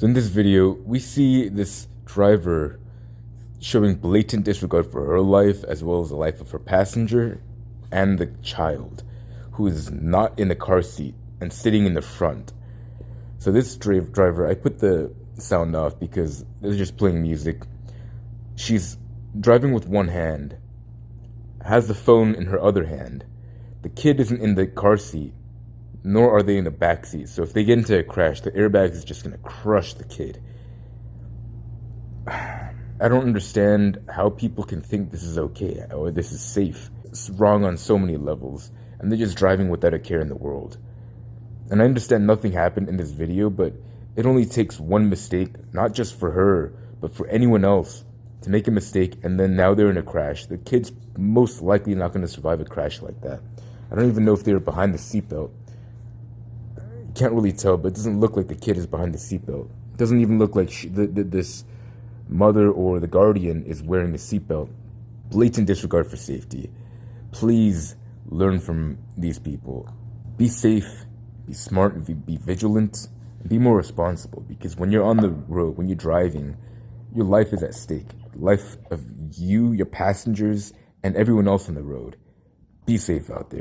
So in this video, we see this driver showing blatant disregard for her life as well as the life of her passenger and the child, who is not in the car seat and sitting in the front. So this driver, I put the sound off because they're just playing music. She's driving with one hand, has the phone in her other hand. The kid isn't in the car seat, nor are they in the back seat. So if they get into a crash, the airbag is just going to crush the kid. I don't understand how people can think this is okay or this is safe. It's wrong on so many levels, and they're just driving without a care in the world. And I understand nothing happened in this video, but it only takes one mistake, not just for her, but for anyone else, to make a mistake, and then now they're in a crash. The kid's most likely not going to survive a crash like that. I don't even know if they were behind the seatbelt. You can't really tell, but it doesn't look like the kid is behind the seatbelt. It doesn't even look like this mother or the guardian is wearing a seatbelt. Blatant disregard for safety. Please learn from these people. Be safe, be smart, be vigilant, and be more responsible, because when you're on the road, when you're driving, your life is at stake. The life of you, your passengers, and everyone else on the road. Be safe out there.